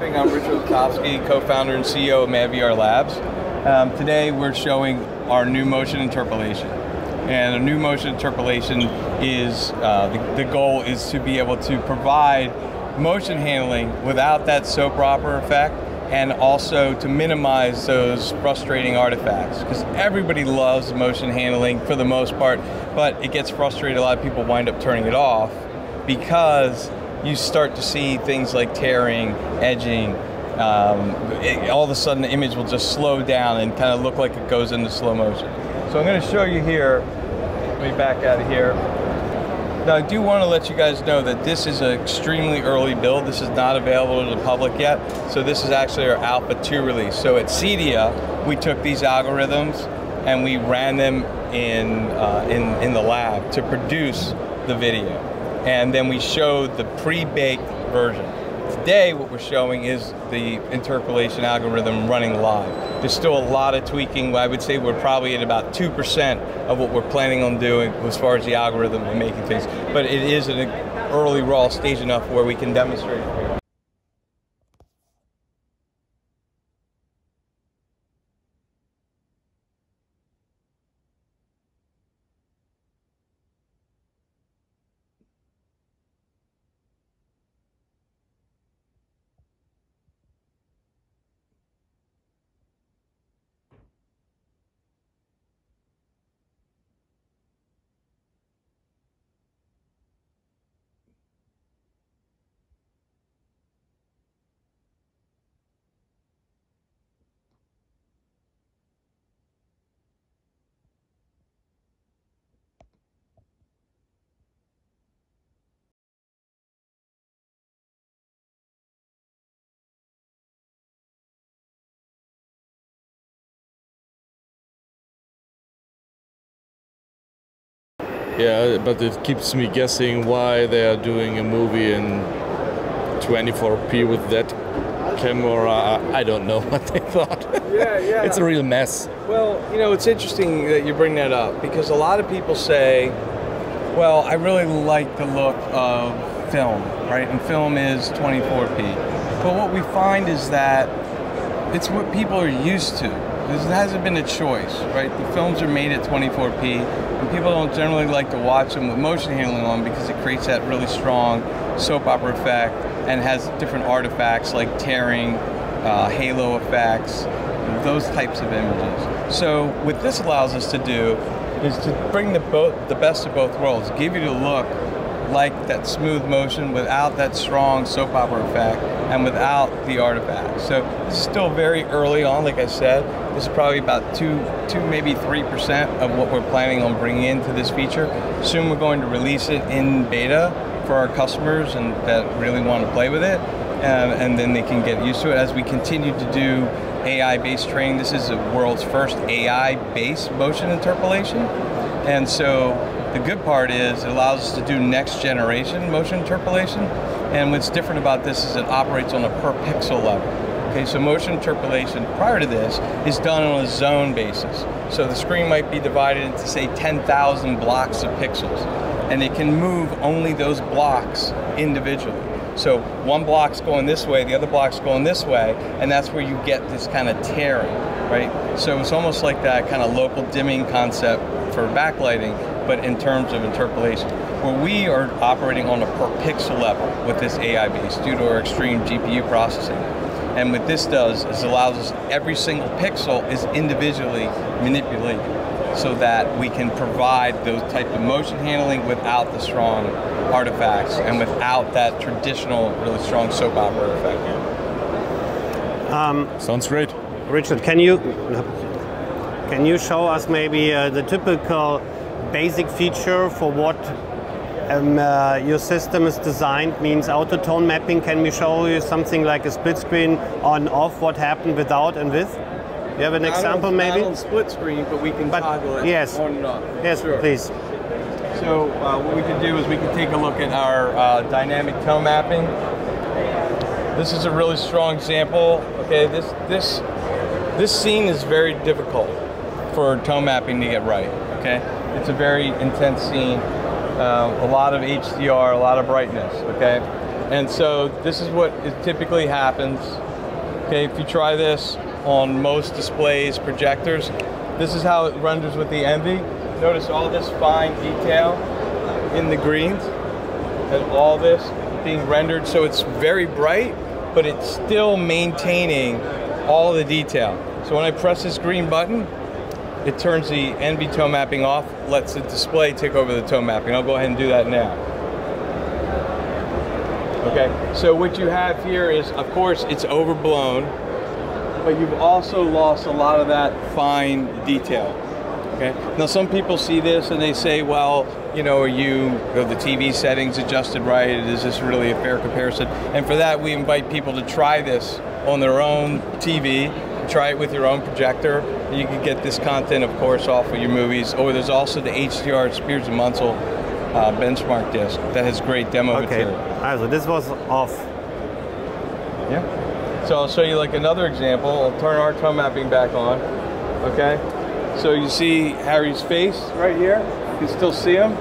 I'm Richard Litofsky, co-founder and CEO of madVR Labs. Today we're showing our new motion interpolation. And a new motion interpolation is, the goal is to be able to provide motion handling without that soap opera effect, and also to minimize those frustrating artifacts. Because everybody loves motion handling for the most part, but it gets frustrated. A lot of people wind up turning it off because you start to see things like tearing, edging. All of a sudden the image will just slow down and kind of look like it goes into slow motion. So I'm going to show you here. Let me back out of here. Now I do want to let you guys know that this is an extremely early build. This is not available to the public yet. So this is actually our Alpha 2 release. So at CEDIA, we took these algorithms and we ran them in the lab to produce the video. And then we showed the pre-baked version. Today, what we're showing is the interpolation algorithm running live. There's still a lot of tweaking. I would say we're probably at about 2% of what we're planning on doing as far as the algorithm and making things. But it is an early raw stage enough where we can demonstrate it. Yeah, but it keeps me guessing why they are doing a movie in 24p with that camera. I don't know what they thought. Yeah. It's a real mess. Well, you know, it's interesting that you bring that up because a lot of people say, well, I really like the look of film, right? And film is 24p. But what we find is that it's what people are used to. This hasn't been a choice, right? The films are made at 24p, and people don't generally like to watch them with motion handling on because it creates that really strong soap opera effect and has different artifacts like tearing, halo effects, those types of images. So what this allows us to do is to bring the best of both worlds, give you the look like that smooth motion without that strong soap opera effect and without the artifacts. So this is still very early on, like I said. This is probably about 2, maybe 3% of what we're planning on bringing into this feature. Soon we're going to release it in beta for our customers and that really want to play with it, and then they can get used to it as we continue to do AI-based training. This is the world's first AI-based motion interpolation, and so the good part is it allows us to do next generation motion interpolation, and what's different about this is it operates on a per pixel level. Okay, so motion interpolation prior to this is done on a zone basis. So the screen might be divided into, say, 10,000 blocks of pixels, and it can move only those blocks individually. So one block's going this way, the other block's going this way, and that's where you get this kind of tearing, right? So it's almost like that kind of local dimming concept for backlighting, but in terms of interpolation, where we are operating on a per pixel level with this AI base due to our extreme GPU processing. And what this does is allows us, every single pixel is individually manipulated so that we can provide those type of motion handling without the strong artifacts and without that traditional really strong soap opera effect. Sounds great. Richard, can you show us maybe the typical basic feature for what your system is designed? Means auto tone mapping. Can we show you something like a split screen on off, what happened without and with? You have an example maybe? Not on split screen, but we can toggle it on and off. Yes, sure. Please. So what we can do is we can take a look at our dynamic tone mapping. This is a really strong example. Okay, this scene is very difficult for tone mapping to get right. Okay, it's a very intense scene. A lot of HDR, a lot of brightness, okay? And so this is what typically happens. Okay, if you try this on most displays, projectors, this is how it renders with the Envy. Notice all this fine detail in the greens and all this being rendered, so it's very bright, but it's still maintaining all the detail. So when I press this green button, it turns the Envy tone mapping off, lets the display take over the tone mapping. I'll go ahead and do that now. Okay, so what you have here is, of course, it's overblown, but you've also lost a lot of that fine detail. Okay, now some people see this and they say, well, you know, are the TV settings adjusted right? Is this really a fair comparison? And for that, we invite people to try this on their own TV, try it with your own projector. You can get this content, of course, off of your movies. Or there's also the HDR Spears and Munsell benchmark disc that has great demo material. Okay, so this was off. Yeah. So I'll show you like another example. I'll turn our tone mapping back on. Okay. So you see Harry's face right here. You can still see him.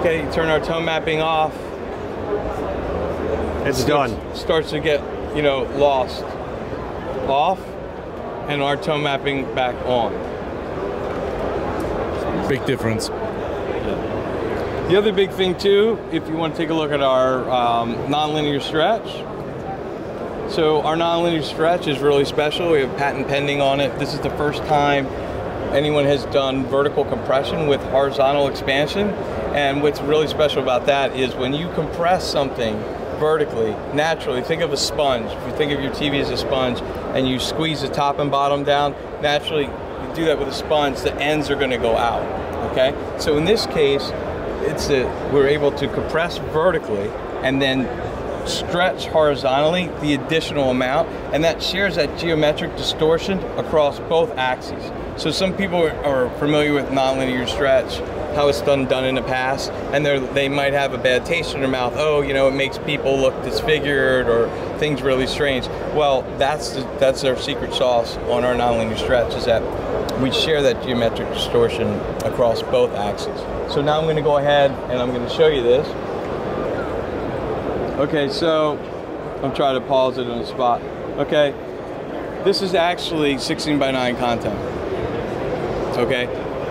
Okay. You turn our tone mapping off. It's done. Starts to get, you know, lost. Off, and our tone mapping back on. Big difference. The other big thing too, if you want to take a look at our nonlinear stretch. So our nonlinear stretch is really special. We have patent pending on it. This is the first time anyone has done vertical compression with horizontal expansion. And what's really special about that is when you compress something vertically, naturally, think of a sponge. If you think of your TV as a sponge and you squeeze the top and bottom down, naturally you do that with a sponge, the ends are going to go out. Okay? So in this case, we're able to compress vertically and then stretch horizontally the additional amount, and that shares that geometric distortion across both axes. So some people are familiar with nonlinear stretch, how it's done in the past, and they might have a bad taste in their mouth. Oh, you know, it makes people look disfigured or things really strange. Well, that's our secret sauce on our nonlinear stretch, is that we share that geometric distortion across both axes. So now I'm going to go ahead and I'm going to show you this. Okay, so I'm trying to pause it on the spot. Okay, this is actually 16:9 content. Okay,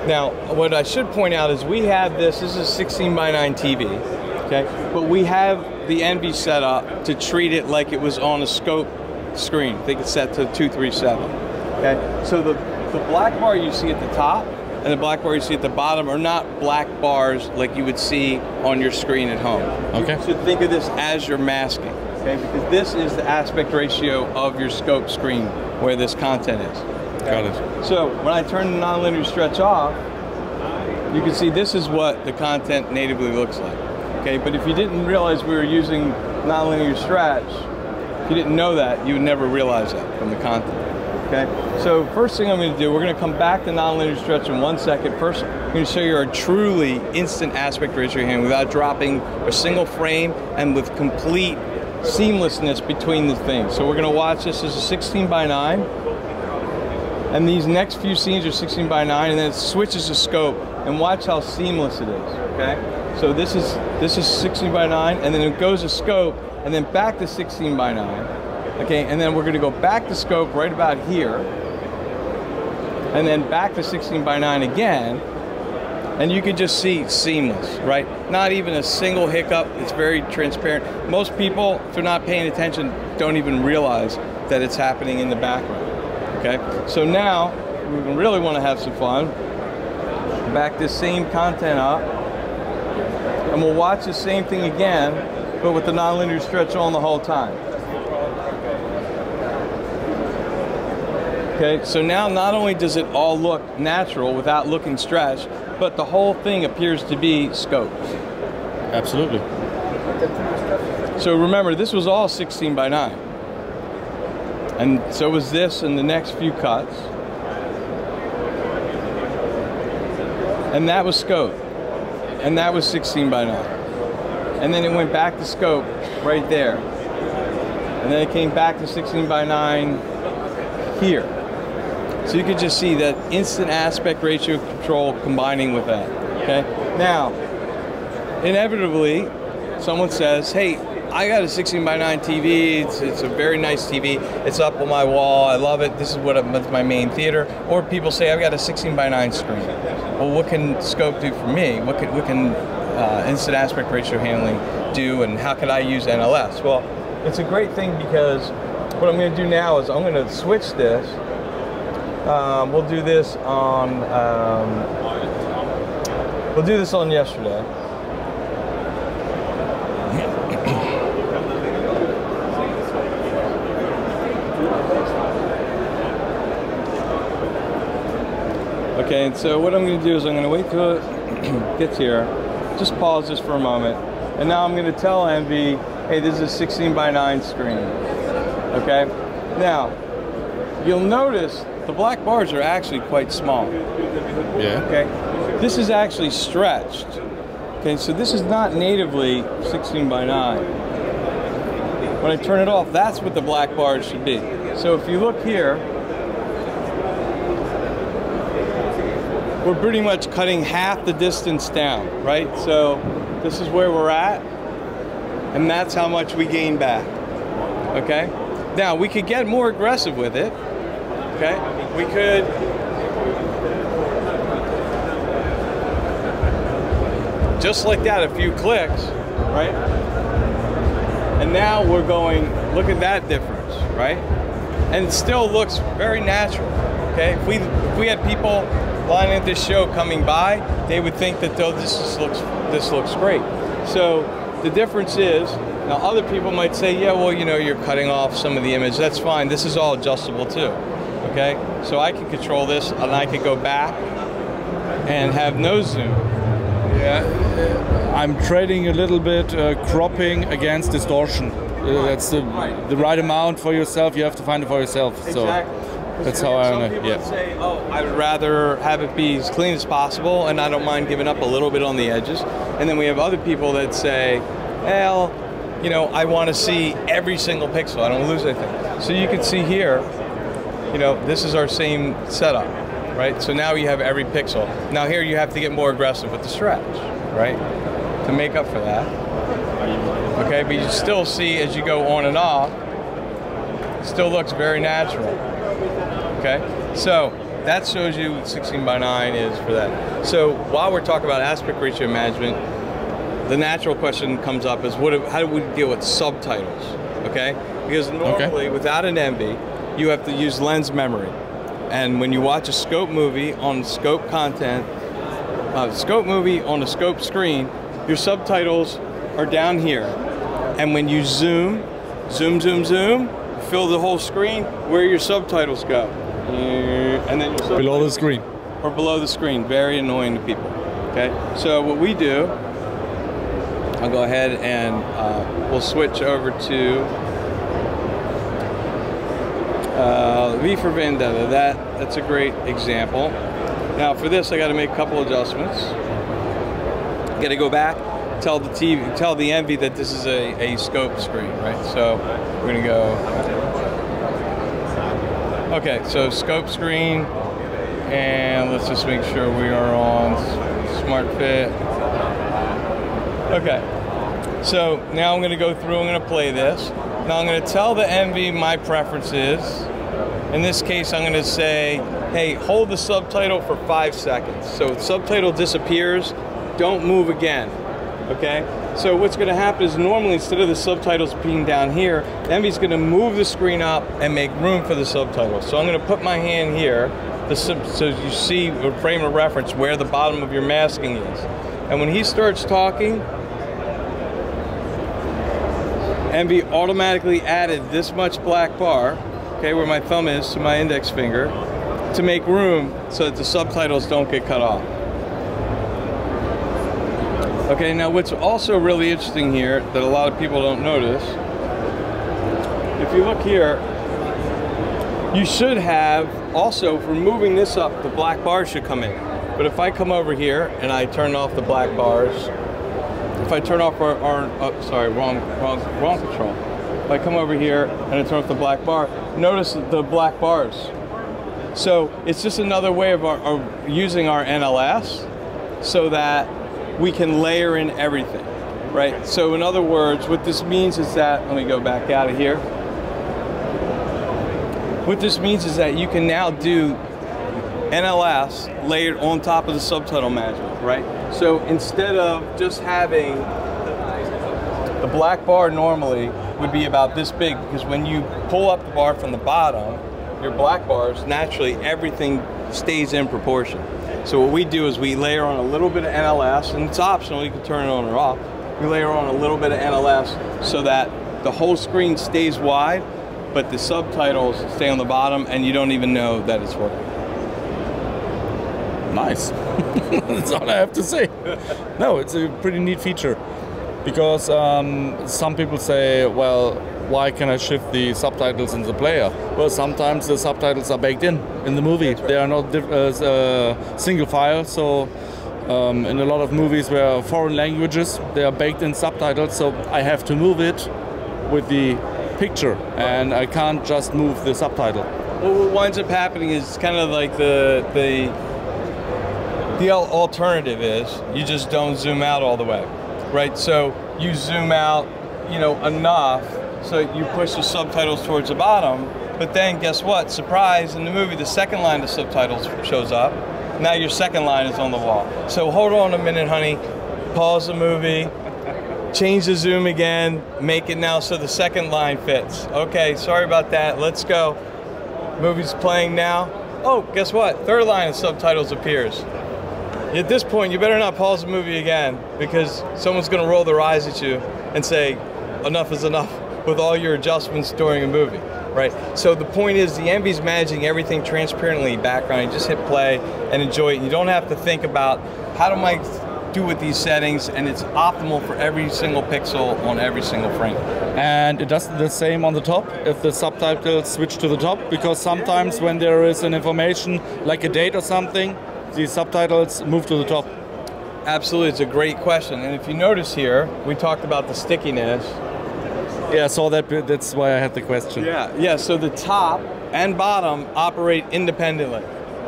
now what I should point out is we have this is a 16:9 TV, okay, but we have the Envy set up to treat it like it was on a scope screen. I think it's set to 237. Okay, so the black bar you see at the top and the black bar you see at the bottom are not black bars like you would see on your screen at home. Okay. You should think of this as your masking, okay? Because this is the aspect ratio of your scope screen where this content is. Okay? Got it. So when I turn the nonlinear stretch off, you can see this is what the content natively looks like. Okay, but if you didn't realize we were using nonlinear stretch, if you didn't know that, you would never realize that from the content. Okay, so first thing I'm going to do, we're going to come back to nonlinear stretch in 1 second. First, I'm going to show you our truly instant aspect ratio here without dropping a single frame and with complete seamlessness between the things. So we're going to watch this as a 16:9, and these next few scenes are 16:9, and then it switches to scope, and watch how seamless it is. Okay, so this is 16:9, and then it goes to scope, and then back to 16:9. Okay, and then we're going to go back to scope right about here, and then back to 16:9 again, and you can just see seamless, right? Not even a single hiccup. It's very transparent. Most people, if they're not paying attention, don't even realize that it's happening in the background. Okay, so now we really want to have some fun. Back this same content up, and we'll watch the same thing again, but with the nonlinear stretch on the whole time. Okay, so now not only does it all look natural without looking stretched, but the whole thing appears to be scoped. Absolutely. So remember, this was all 16:9. And so was this in the next few cuts. And that was scope. And that was 16:9. And then it went back to scope right there. And then it came back to 16:9 here. So you can just see that instant aspect ratio control combining with that. Okay. Now, inevitably, someone says, "Hey, I got a 16:9 TV. It's a very nice TV. It's up on my wall. I love it. This is what's my main theater. Or people say I've got a 16:9 screen. Well, what can scope do for me? What can instant aspect ratio handling do, and how could I use NLS? Well, it's a great thing because what I'm going to do now is I'm going to switch this. We'll do this on yesterday. Okay, and so what I'm going to do is I'm going to wait till it gets here, just pause this for a moment, and now I'm going to tell Envy, hey, this is a 16:9 screen. Okay, now you'll notice the black bars are actually quite small. Yeah. Okay, this is actually stretched. Okay, so this is not natively 16:9. When I turn it off, that's what the black bars should be. So if you look here, we're pretty much cutting half the distance down, right? So this is where we're at, and that's how much we gain back, okay? Now, we could get more aggressive with it, okay? We could just like that, a few clicks, right? And now we're going, look at that difference, right? And it still looks very natural, okay? If we had people lining at this show coming by, they would think that, oh, this looks great. So the difference is, now other people might say, yeah, well, you know, you're cutting off some of the image. That's fine. This is all adjustable too, okay? So I can control this, and I could go back and have no zoom. Yeah, I'm trading a little bit cropping against distortion. That's the right amount for yourself. You have to find it for yourself. So Exactly. that's how I Some people say, oh, I would rather have it be as clean as possible, and I don't mind giving up a little bit on the edges. And then we have other people that say, well, you know, I want to see every single pixel. I don't lose anything. So you can see here, you know, this is our same setup, right? So now you have every pixel. Now here you have to get more aggressive with the stretch, right? To make up for that. Okay, but you still see as you go on and off, it still looks very natural. Okay, so that shows you what 16:9 is for that. So while we're talking about aspect ratio management, the natural question comes up is how do we deal with subtitles? Okay, because normally without an MV, you have to use lens memory, and when you watch a scope movie on scope content, scope movie on a scope screen, your subtitles are down here, and when you zoom, fill the whole screen, where your subtitles go. And then below the screen. Or below the screen, very annoying to people. Okay, so what we do, I'll go ahead and we'll switch over to V for Vendetta. That's a great example. Now for this, I got to make a couple adjustments. Got to go back, tell the Envy that this is a scope screen, right? So we're gonna go. Okay, so scope screen, and let's just make sure we are on Smart Fit. Okay, so now I'm going to go through, I'm going to play this. Now I'm going to tell the Envy my preferences. In this case, I'm going to say, hey, hold the subtitle for 5 seconds. So if the subtitle disappears, don't move again, okay? So what's going to happen is normally instead of the subtitles being down here, Envy's going to move the screen up and make room for the subtitles. So I'm going to put my hand here so you see a frame of reference where the bottom of your masking is. And when he starts talking, Envy automatically added this much black bar, okay, where my thumb is to my index finger, to make room so that the subtitles don't get cut off. Okay, now what's also really interesting here that a lot of people don't notice, if you look here, you should have also, for moving this up, the black bars should come in. But if I come over here and I turn off the black bars, if I turn off sorry, wrong control. If I come over here and I turn off the black bar, notice the black bars. So it's just another way of using our NLS so that we can layer in everything. right? So in other words, what this means is that, let me go back out of here. What this means is that you can now do NLS layered on top of the subtitle management, right? So instead of just having the black bar normally would be about this big, because when you pull up the bar from the bottom, your black bars, naturally everything stays in proportion. So what we do is we layer on a little bit of NLS, and it's optional, you can turn it on or off. We layer on a little bit of NLS so that the whole screen stays wide, but the subtitles stay on the bottom and you don't even know that it's working. Nice. That's all I have to say. No, it's a pretty neat feature. Because some people say, well, why can I shift the subtitles in the player? Well, sometimes the subtitles are baked in the movie. Right. They are not single file, so in a lot of movies where foreign languages, they are baked in subtitles, so I have to move it with the picture, and I can't just move the subtitle. Well, what winds up happening is kind of like the alternative is you just don't zoom out all the way. Right, so you zoom out, you know, enough so you push the subtitles towards the bottom, but then guess what? Surprise, in the movie the second line of subtitles shows up. Now your second line is on the wall. So hold on a minute, honey, pause the movie, change the zoom again, make it now so the second line fits. Okay, sorry about that, let's go. Movie's playing now. Oh, guess what? Third line of subtitles appears. At this point, you better not pause the movie again, because someone's going to roll their eyes at you and say, enough is enough, with all your adjustments during a movie, right? So the point is, the Envy's managing everything transparently background. You just hit play and enjoy it. You don't have to think about, how do I do with these settings, and it's optimal for every single pixel on every single frame. And it does the same on the top, if the subtitles switch to the top, because sometimes when there is an information, like a date or something, the subtitles move to the top. Absolutely, it's a great question. And if you notice here, we talked about the stickiness. Yeah, I saw that bit, that's why I had the question. Yeah, so the top and bottom operate independently,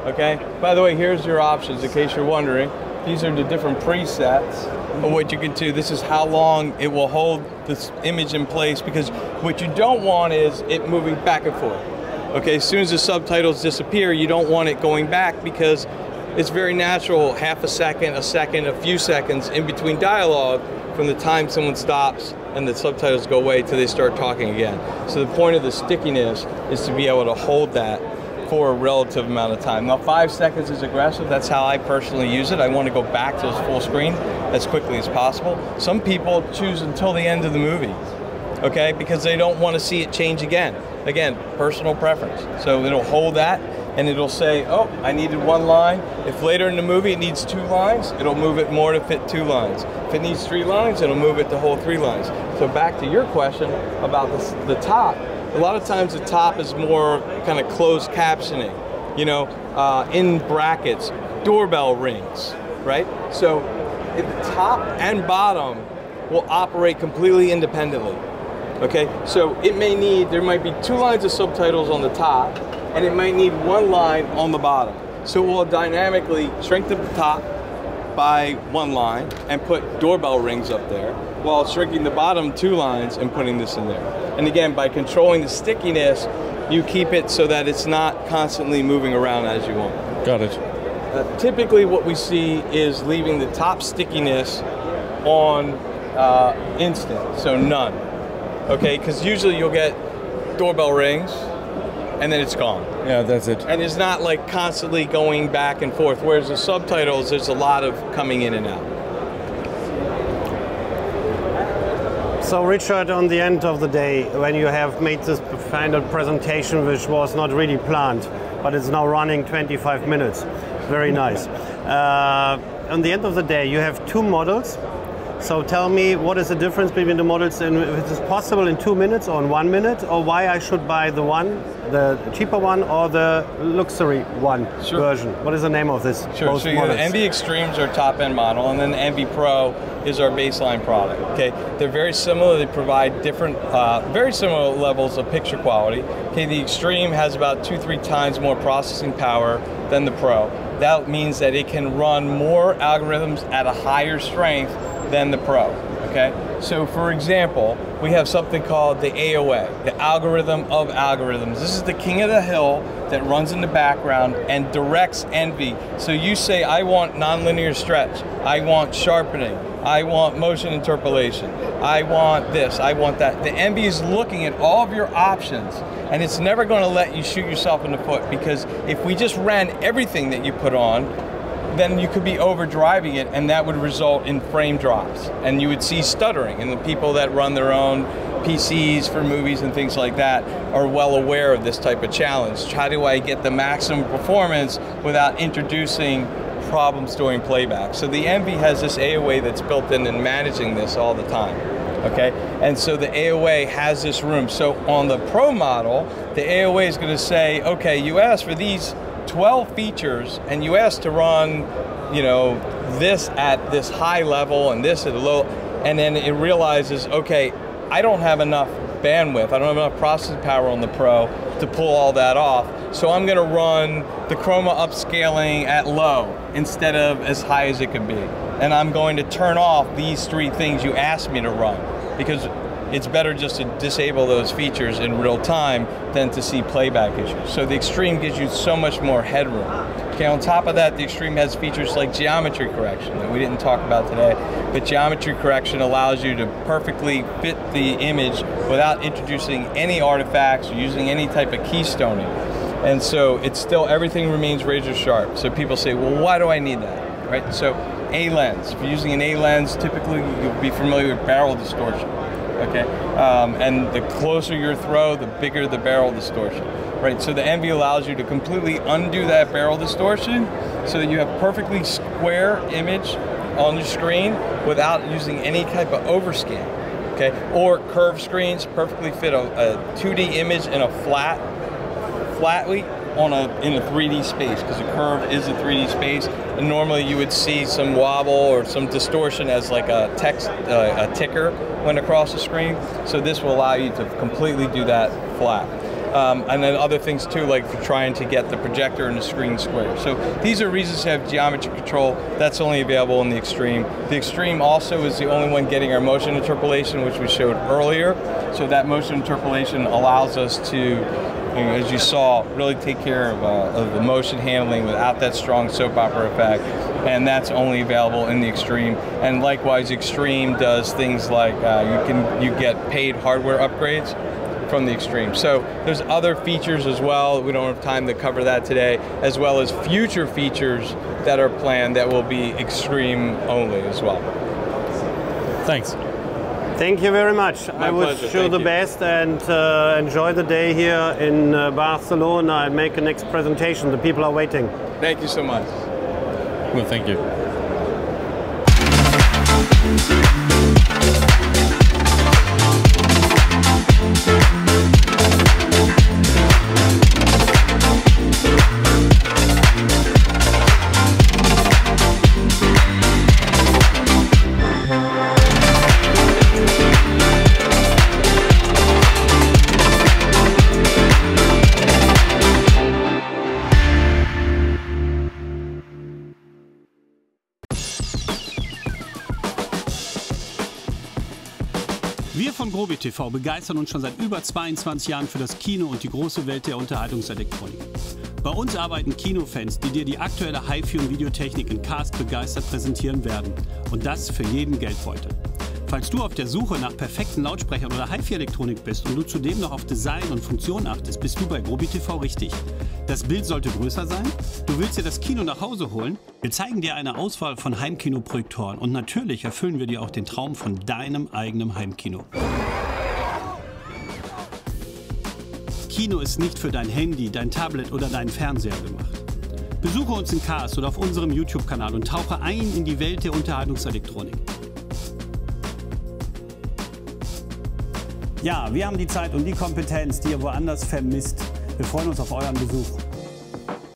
okay? By the way, here's your options, in case you're wondering. These are the different presets of what you can do. This is how long it will hold this image in place, because what you don't want is it moving back and forth. Okay, as soon as the subtitles disappear, you don't want it going back, because it's very natural, half a second, a few seconds in between dialogue from the time someone stops and the subtitles go away till they start talking again. So the point of the stickiness is to be able to hold that for a relative amount of time. Now 5 seconds is aggressive, that's how I personally use it. I want to go back to full screen as quickly as possible. Some people choose until the end of the movie, okay, because they don't want to see it change again. Again, personal preference. So it'll hold that, and it'll say, oh, I needed one line. If later in the movie it needs 2 lines, it'll move it more to fit 2 lines. If it needs 3 lines, it'll move it to whole 3 lines. So back to your question about the top. A lot of times the top is more kind of closed captioning, you know, in brackets, doorbell rings, right? So the top and bottom will operate completely independently. Okay, so there might be 2 lines of subtitles on the top, and it might need 1 line on the bottom. So we'll dynamically shrink the top by 1 line and put doorbell rings up there, while shrinking the bottom 2 lines and putting this in there. And again, by controlling the stickiness, you keep it so that it's not constantly moving around as you want. Got it. Typically what we see is leaving the top stickiness on instant, so none. Okay, because usually you'll get doorbell rings and then it's gone. Yeah, that's it. And it's not like constantly going back and forth, whereas the subtitles, there's a lot of coming in and out. So Richard, on the end of the day, when you have made this final presentation, which was not really planned, but it's now running 25 minutes, very nice. On the end of the day, you have 2 models. So tell me, what is the difference between the models, and if it is possible in 2 minutes or in 1 minute, or why I should buy the cheaper one, or the luxury one version? What is the name of this? Sure, so the Envy Extreme's our top-end model, and then the Envy Pro is our baseline product. Okay, they're very similar. They provide different, very similar levels of picture quality. Okay, the Extreme has about 2-3 times more processing power than the Pro. That means that it can run more algorithms at a higher strength than the Pro, okay? So for example, we have something called the AOA, the algorithm of algorithms. This is the king of the hill that runs in the background and directs Envy. So you say, I want nonlinear stretch, I want sharpening, I want motion interpolation, I want this, I want that. The Envy is looking at all of your options, and it's never going to let you shoot yourself in the foot, because if we just ran everything that you put on, then you could be overdriving it, and that would result in frame drops, and you would see stuttering. And the people that run their own PCs for movies and things like that are well aware of this type of challenge. How do I get the maximum performance without introducing problems during playback? So the Envy has this AOA that's built in and managing this all the time. Okay, and so the AOA has this room. So on the Pro model, the AOA is going to say, okay, you asked for these 12 features, and you asked to run, you know, this at this high level and this at a low, and then it realizes, okay, I don't have enough bandwidth, I don't have enough processing power on the Pro to pull all that off, so I'm going to run the chroma upscaling at low instead of as high as it could be. And I'm going to turn off these 3 things you asked me to run, because it's better just to disable those features in real time than to see playback issues. So the Extreme gives you so much more headroom. Okay, on top of that, the Extreme has features like geometry correction that we didn't talk about today, but geometry correction allows you to perfectly fit the image without introducing any artifacts or using any type of keystoning. And so it's still, everything remains razor sharp. So people say, well, why do I need that, right? So A lens, if you're using an A lens, typically you'll be familiar with barrel distortion. Okay, and the closer your throw, the bigger the barrel distortion, right? So the Envy allows you to completely undo that barrel distortion so that you have perfectly square image on your screen without using any type of overscan, okay? Or curved screens perfectly fit a 2D image in a flatly in a 3D space, because a curve is a 3D space, and normally you would see some wobble or some distortion as like a text, a ticker went across the screen. So this will allow you to completely do that flat. And then other things too, like for trying to get the projector and the screen square. So these are reasons to have geometry control. That's only available in the Extreme. The Extreme also is the only one getting our motion interpolation, which we showed earlier. So that motion interpolation allows us to, as you saw, really take care of the motion handling without that strong soap opera effect, and that's only available in the Extreme. And likewise, Extreme does things like you get paid hardware upgrades from the Extreme. So there's other features as well. We don't have time to cover that today, as well as future features that are planned that will be Extreme only as well. Thanks. Thank you very much. I wish you the best, and enjoy the day here in Barcelona and make a next presentation. The people are waiting. Thank you so much. Well, thank you. Wir von GROBIKINO begeistern uns schon seit über 22 Jahren für das Kino und die große Welt der Unterhaltungselektronik. Bei uns arbeiten Kinofans, die dir die aktuelle HiFi- und Videotechnik in Cast begeistert präsentieren werden. Und das für jeden Geldbeutel. Falls du auf der Suche nach perfekten Lautsprechern oder HiFi-Elektronik bist und du zudem noch auf Design und Funktion achtest, bist du bei GROBIKINO richtig. Das Bild sollte größer sein, du willst dir das Kino nach Hause holen, wir zeigen dir eine Auswahl von Heimkinoprojektoren und natürlich erfüllen wir dir auch den Traum von deinem eigenen Heimkino. Kino ist nicht für dein Handy, dein Tablet oder deinen Fernseher gemacht. Besuche uns in Cast oder auf unserem YouTube-Kanal und tauche ein in die Welt der Unterhaltungselektronik. Ja, wir haben die Zeit und die Kompetenz, die ihr woanders vermisst. Wir freuen uns auf euren Besuch.